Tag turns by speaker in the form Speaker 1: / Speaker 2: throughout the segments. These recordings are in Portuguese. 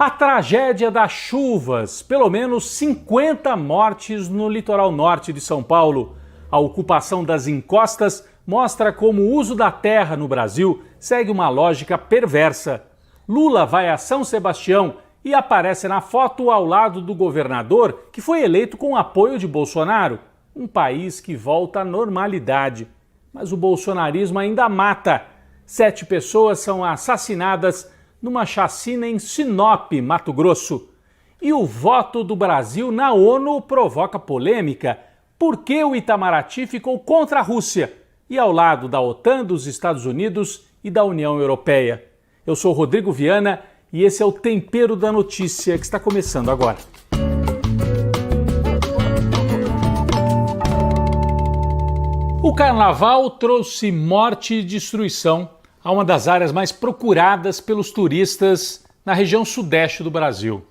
Speaker 1: A tragédia das chuvas, pelo menos 50 mortes no litoral norte de São Paulo. A ocupação das encostas mostra como o uso da terra no Brasil segue uma lógica perversa. Lula vai a São Sebastião e aparece na foto ao lado do governador que foi eleito com o apoio de Bolsonaro. Um país que volta à normalidade. Mas o bolsonarismo ainda mata. 7 pessoas são assassinadas numa chacina em Sinop, Mato Grosso. E o voto do Brasil na ONU provoca polêmica. Por que o Itamaraty ficou contra a Rússia e ao lado da OTAN, dos Estados Unidos e da União Europeia? Eu sou Rodrigo Viana e esse é o Tempero da Notícia que está começando agora. O carnaval trouxe morte e destruição a uma das áreas mais procuradas pelos turistas na região sudeste do Brasil.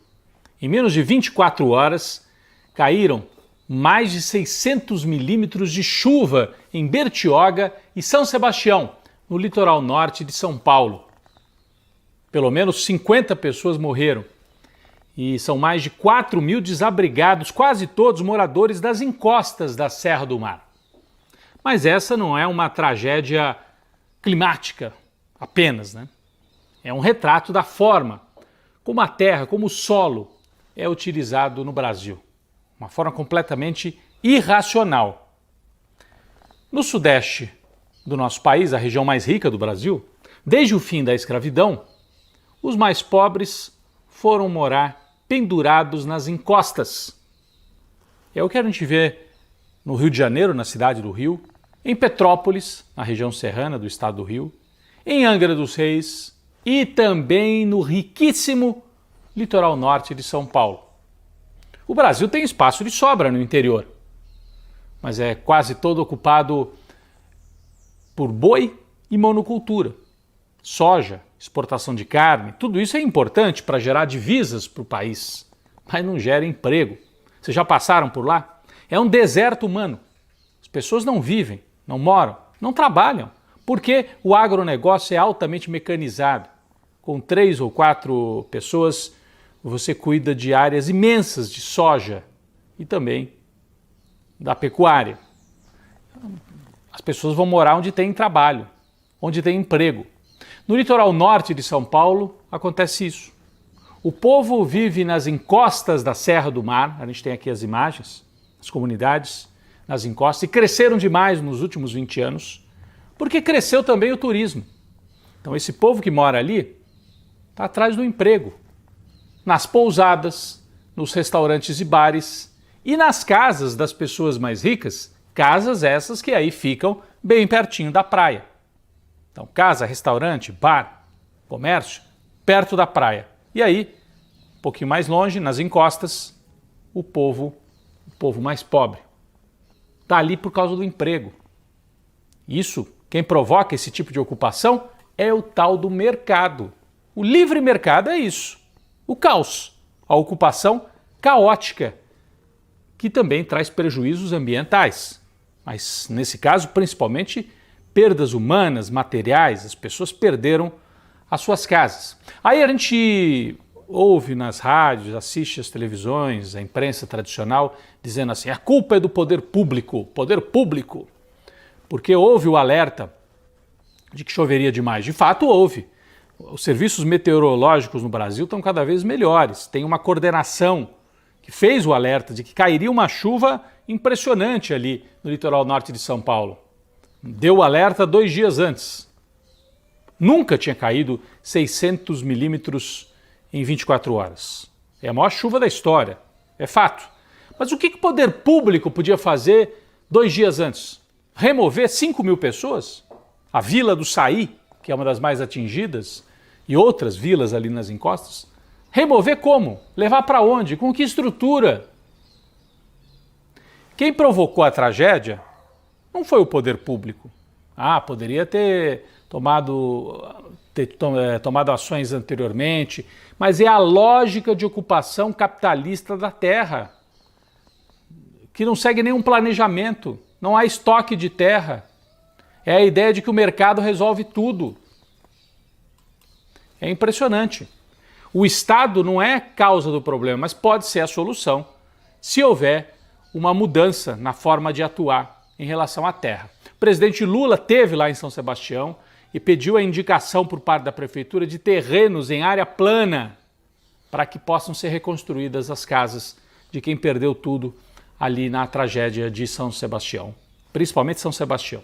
Speaker 1: Em menos de 24 horas, caíram mais de 600 milímetros de chuva em Bertioga e São Sebastião, no litoral norte de São Paulo. Pelo menos 50 pessoas morreram e são mais de 4 mil desabrigados, quase todos moradores das encostas da Serra do Mar. Mas essa não é uma tragédia climática apenas, né? É um retrato da forma como a terra, como o solo é utilizado no Brasil. Uma forma completamente irracional. No sudeste do nosso país, a região mais rica do Brasil, desde o fim da escravidão, os mais pobres foram morar pendurados nas encostas. É o que a gente vê no Rio de Janeiro, na cidade do Rio, em Petrópolis, na região serrana do estado do Rio, em Angra dos Reis e também no riquíssimo litoral norte de São Paulo. O Brasil tem espaço de sobra no interior, mas é quase todo ocupado por boi e monocultura. Soja, exportação de carne, tudo isso é importante para gerar divisas para o país, mas não gera emprego. Vocês já passaram por lá? É um deserto humano. As pessoas não vivem, não moram, não trabalham, porque o agronegócio é altamente mecanizado. Com 3 ou 4 pessoas, você cuida de áreas imensas de soja e também da pecuária. As pessoas vão morar onde tem trabalho, onde tem emprego. No litoral norte de São Paulo acontece isso. O povo vive nas encostas da Serra do Mar, a gente tem aqui as imagens, as comunidades nas encostas, e cresceram demais nos últimos 20 anos, porque cresceu também o turismo. Então esse povo que mora ali está atrás do emprego, nas pousadas, nos restaurantes e bares e nas casas das pessoas mais ricas, casas essas que aí ficam bem pertinho da praia. Então casa, restaurante, bar, comércio, perto da praia. E aí, um pouquinho mais longe, nas encostas, o povo mais pobre. Está ali por causa do emprego. Isso, quem provoca esse tipo de ocupação é o tal do mercado. O livre mercado é isso. O caos, a ocupação caótica, que também traz prejuízos ambientais. Mas, nesse caso, principalmente, perdas humanas, materiais, as pessoas perderam as suas casas. Aí a gente ouve nas rádios, assiste às televisões, a imprensa tradicional, dizendo assim, a culpa é do poder público, porque houve o alerta de que choveria demais. De fato, houve. Os serviços meteorológicos no Brasil estão cada vez melhores. Tem uma coordenação que fez o alerta de que cairia uma chuva impressionante ali no litoral norte de São Paulo. Deu o alerta 2 dias antes. Nunca tinha caído 600 milímetros em 24 horas. É a maior chuva da história, é fato. Mas o que o poder público podia fazer 2 dias antes? Remover 5 mil pessoas? A Vila do Saí, que é uma das mais atingidas, e outras vilas ali nas encostas? Remover como? Levar para onde? Com que estrutura? Quem provocou a tragédia não foi o poder público. Poderia ter tomado ações anteriormente, mas é a lógica de ocupação capitalista da terra, que não segue nenhum planejamento, não há estoque de terra. É a ideia de que o mercado resolve tudo. É impressionante. O Estado não é causa do problema, mas pode ser a solução se houver uma mudança na forma de atuar em relação à terra. O presidente Lula esteve lá em São Sebastião e pediu a indicação por parte da prefeitura de terrenos em área plana para que possam ser reconstruídas as casas de quem perdeu tudo ali na tragédia de São Sebastião, principalmente São Sebastião.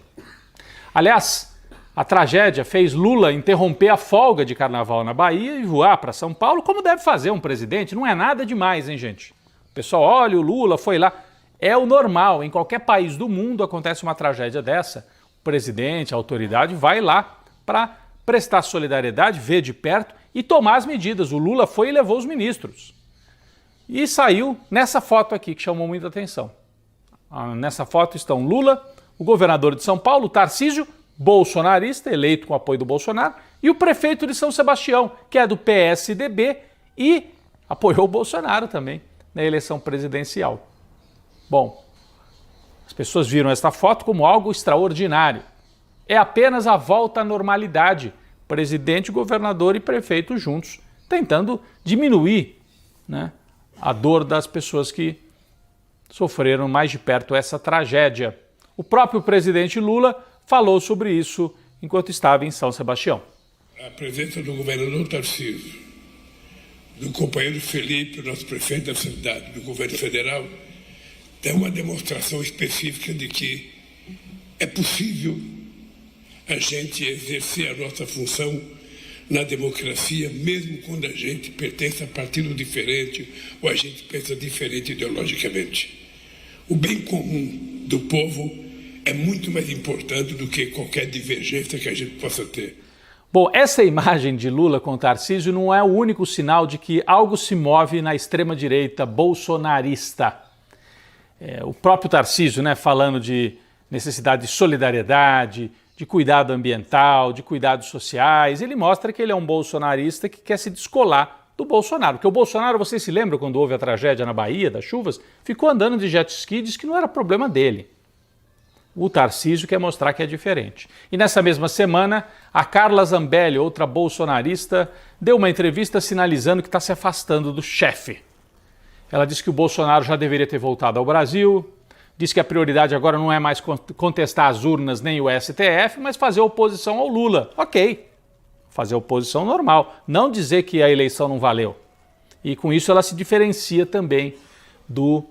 Speaker 1: Aliás, a tragédia fez Lula interromper a folga de carnaval na Bahia e voar para São Paulo, como deve fazer um presidente. Não é nada demais, hein, gente? O pessoal, olha, o Lula foi lá. É o normal. Em qualquer país do mundo acontece uma tragédia dessa. O presidente, a autoridade, vai lá para prestar solidariedade, ver de perto e tomar as medidas. O Lula foi e levou os ministros. E saiu nessa foto aqui, que chamou muita atenção. Nessa foto estão Lula, o governador de São Paulo, Tarcísio, bolsonarista, eleito com apoio do Bolsonaro, e o prefeito de São Sebastião, que é do PSDB e apoiou o Bolsonaro também na eleição presidencial. Bom, as pessoas viram esta foto como algo extraordinário. É apenas a volta à normalidade. Presidente, governador e prefeito juntos, tentando diminuir, né, a dor das pessoas que sofreram mais de perto essa tragédia. O próprio presidente Lula falou sobre isso enquanto estava em São Sebastião.
Speaker 2: A presença do governador Tarcísio, do companheiro Felipe, nosso prefeito da cidade, do governo federal, é uma demonstração específica de que é possível a gente exercer a nossa função na democracia, mesmo quando a gente pertence a partido diferente ou a gente pensa diferente ideologicamente. O bem comum do povo é muito mais importante do que qualquer divergência que a gente possa ter.
Speaker 1: Bom, essa imagem de Lula com Tarcísio não é o único sinal de que algo se move na extrema-direita bolsonarista. O próprio Tarcísio, né, falando de necessidade de solidariedade, de cuidado ambiental, de cuidados sociais, ele mostra que ele é um bolsonarista que quer se descolar do Bolsonaro. Porque o Bolsonaro, vocês se lembram quando houve a tragédia na Bahia, das chuvas, ficou andando de jet ski e disse que não era problema dele. O Tarcísio quer mostrar que é diferente. E nessa mesma semana, a Carla Zambelli, outra bolsonarista, deu uma entrevista sinalizando que está se afastando do chefe. Ela disse que o Bolsonaro já deveria ter voltado ao Brasil, disse que a prioridade agora não é mais contestar as urnas nem o STF, mas fazer oposição ao Lula. Ok, fazer oposição normal, não dizer que a eleição não valeu. E com isso ela se diferencia também do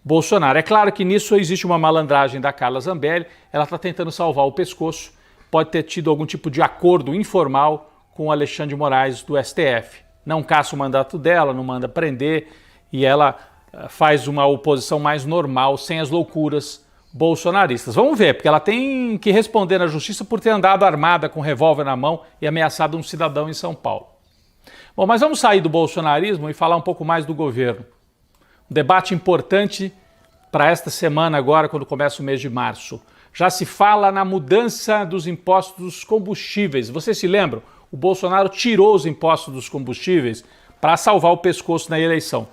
Speaker 1: Bolsonaro. É claro que nisso existe uma malandragem da Carla Zambelli, ela está tentando salvar o pescoço, pode ter tido algum tipo de acordo informal com o Alexandre de Moraes do STF. Não caça o mandato dela, não manda prender e ela faz uma oposição mais normal, sem as loucuras bolsonaristas. Vamos ver, porque ela tem que responder na justiça por ter andado armada com um revólver na mão e ameaçado um cidadão em São Paulo. Bom, mas vamos sair do bolsonarismo e falar um pouco mais do governo. Um debate importante para esta semana agora, quando começa o mês de março. Já se fala na mudança dos impostos dos combustíveis. Vocês se lembram? O Bolsonaro tirou os impostos dos combustíveis para salvar o pescoço na eleição.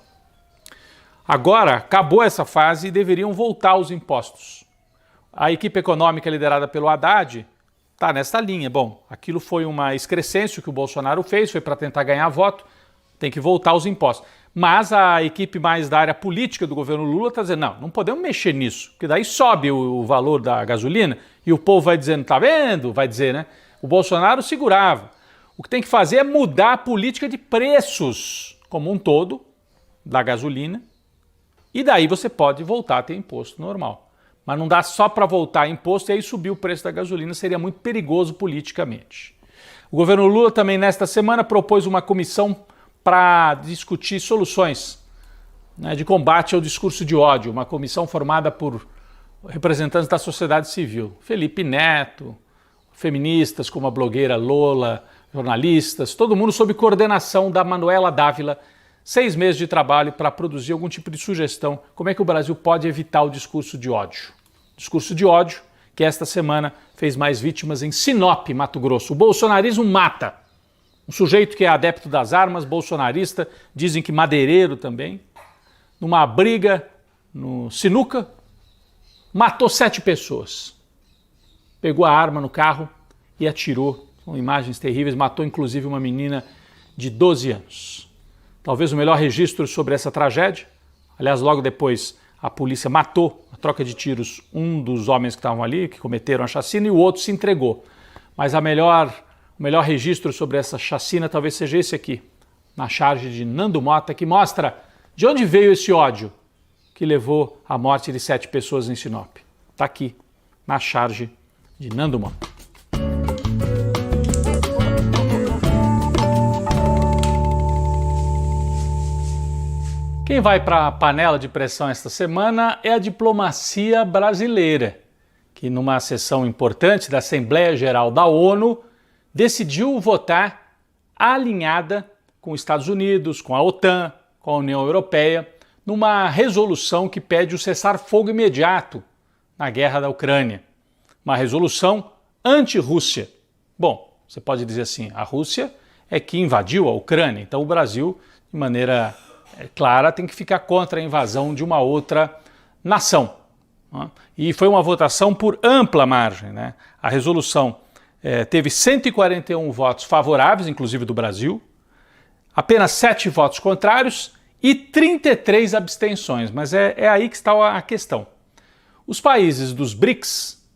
Speaker 1: Agora, acabou essa fase e deveriam voltar os impostos. A equipe econômica liderada pelo Haddad está nessa linha. Bom, aquilo foi uma excrescência que o Bolsonaro fez, foi para tentar ganhar voto, tem que voltar os impostos. Mas a equipe mais da área política do governo Lula está dizendo, não podemos mexer nisso, porque daí sobe o valor da gasolina e o povo vai dizendo, tá vendo? Vai dizer, né? O Bolsonaro segurava. O que tem que fazer é mudar a política de preços como um todo da gasolina, e daí você pode voltar a ter imposto normal. Mas não dá só para voltar a imposto e aí subir o preço da gasolina, seria muito perigoso politicamente. O governo Lula também nesta semana propôs uma comissão para discutir soluções, né, de combate ao discurso de ódio, uma comissão formada por representantes da sociedade civil, Felipe Neto, feministas como a blogueira Lola, jornalistas, todo mundo sob coordenação da Manuela Dávila, 6 meses de trabalho para produzir algum tipo de sugestão, como é que o Brasil pode evitar o discurso de ódio. Discurso de ódio que esta semana fez mais vítimas em Sinop, Mato Grosso. O bolsonarismo mata. Um sujeito que é adepto das armas, bolsonarista, dizem que madeireiro também, numa briga no sinuca, matou 7 pessoas. Pegou a arma no carro e atirou. São imagens terríveis, matou inclusive uma menina de 12 anos. talvez o melhor registro sobre essa tragédia. Aliás, logo depois a polícia matou, a troca de tiros, um dos homens que estavam ali, que cometeram a chacina, e o outro se entregou. Mas o melhor registro sobre essa chacina talvez seja esse aqui, na charge de Nando Mota, que mostra de onde veio esse ódio que levou à morte de 7 pessoas em Sinop. Está aqui, na charge de Nando Mota. Quem vai para a panela de pressão esta semana é a diplomacia brasileira, que numa sessão importante da Assembleia Geral da ONU decidiu votar alinhada com os Estados Unidos, com a OTAN, com a União Europeia, numa resolução que pede o cessar-fogo imediato na guerra da Ucrânia. Uma resolução anti-Rússia. Bom, você pode dizer assim, a Rússia é que invadiu a Ucrânia, então o Brasil, de maneira clara, tem que ficar contra a invasão de uma outra nação. E foi uma votação por ampla margem, né? A resolução teve 141 votos favoráveis, inclusive do Brasil, apenas 7 votos contrários e 33 abstenções. Mas é aí que está a questão. Os países dos BRICS,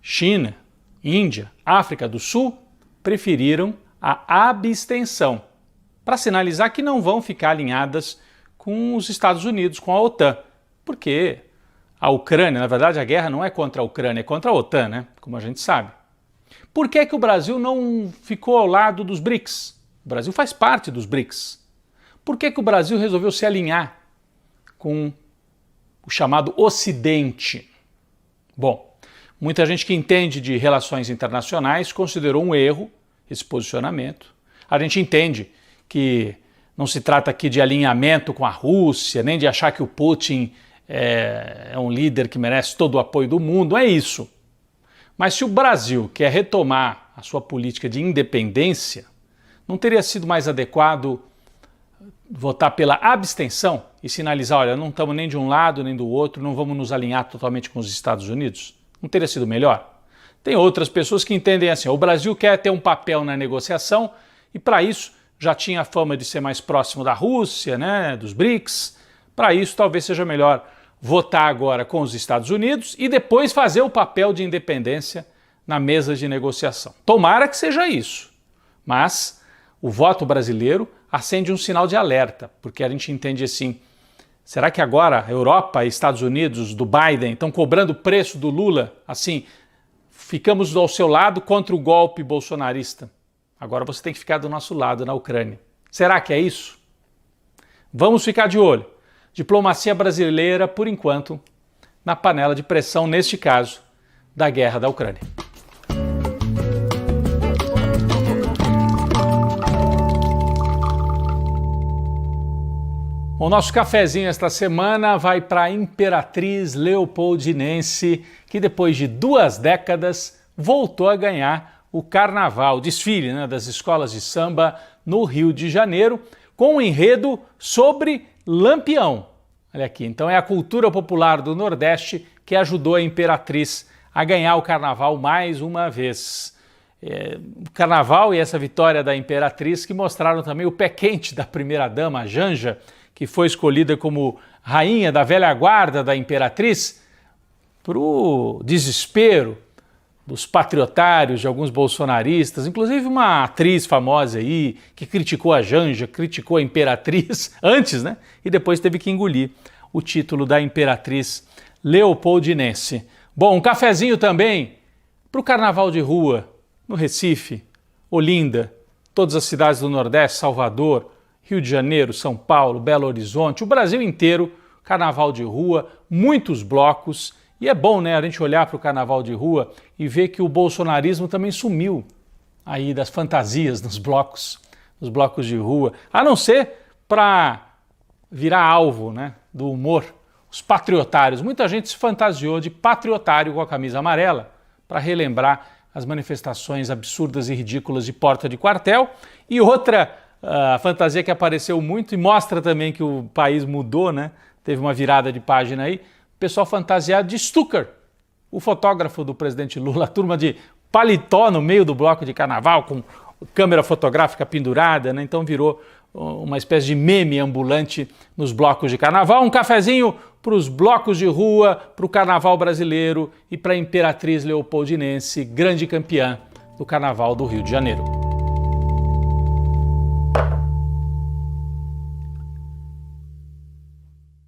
Speaker 1: China, Índia, África do Sul, preferiram a abstenção, para sinalizar que não vão ficar alinhadas com os Estados Unidos, com a OTAN, porque a Ucrânia, na verdade, a guerra não é contra a Ucrânia, é contra a OTAN, né? Como a gente sabe. Por que o Brasil não ficou ao lado dos BRICS? O Brasil faz parte dos BRICS. Por que o Brasil resolveu se alinhar com o chamado Ocidente? Bom, muita gente que entende de relações internacionais considerou um erro esse posicionamento. A gente entende que não se trata aqui de alinhamento com a Rússia, nem de achar que o Putin é um líder que merece todo o apoio do mundo, não é isso. Mas se o Brasil quer retomar a sua política de independência, não teria sido mais adequado votar pela abstenção e sinalizar, olha, não estamos nem de um lado nem do outro, não vamos nos alinhar totalmente com os Estados Unidos? Não teria sido melhor? Tem outras pessoas que entendem assim, o Brasil quer ter um papel na negociação e para isso já tinha a fama de ser mais próximo da Rússia, né, dos BRICS. Para isso talvez seja melhor votar agora com os Estados Unidos e depois fazer o papel de independência na mesa de negociação. Tomara que seja isso, mas o voto brasileiro acende um sinal de alerta, porque a gente entende assim, será que agora a Europa e Estados Unidos do Biden estão cobrando o preço do Lula? Assim, ficamos ao seu lado contra o golpe bolsonarista. Agora você tem que ficar do nosso lado na Ucrânia. Será que é isso? Vamos ficar de olho. Diplomacia brasileira, por enquanto, na panela de pressão, neste caso, da guerra da Ucrânia. O nosso cafezinho esta semana vai para a Imperatriz Leopoldinense, que depois de 2 décadas voltou a ganhar o carnaval, o desfile, né, das escolas de samba no Rio de Janeiro, com um enredo sobre Lampião. Olha aqui, então é a cultura popular do Nordeste que ajudou a Imperatriz a ganhar o carnaval mais uma vez. O carnaval e essa vitória da Imperatriz que mostraram também o pé quente da primeira-dama, a Janja, que foi escolhida como rainha da velha guarda da Imperatriz, para o desespero dos patriotários, de alguns bolsonaristas, inclusive uma atriz famosa aí que criticou a Janja, criticou a Imperatriz antes, né? E depois teve que engolir o título da Imperatriz Leopoldinense. Bom, um cafezinho também para o Carnaval de Rua, no Recife, Olinda, todas as cidades do Nordeste, Salvador, Rio de Janeiro, São Paulo, Belo Horizonte, o Brasil inteiro, Carnaval de Rua, muitos blocos. E é bom, né, a gente olhar para o Carnaval de Rua e ver que o bolsonarismo também sumiu aí das fantasias nos blocos de rua, a não ser para virar alvo, né, do humor, os patriotários. Muita gente se fantasiou de patriotário com a camisa amarela para relembrar as manifestações absurdas e ridículas de porta de quartel. E outra fantasia que apareceu muito e mostra também que o país mudou, né, teve uma virada de página aí, pessoal fantasiado de Stucker, o fotógrafo do presidente Lula, a turma de paletó no meio do bloco de carnaval, com câmera fotográfica pendurada, né? Então virou uma espécie de meme ambulante nos blocos de carnaval. Um cafezinho para os blocos de rua, para o carnaval brasileiro e para a Imperatriz Leopoldinense, grande campeã do Carnaval do Rio de Janeiro.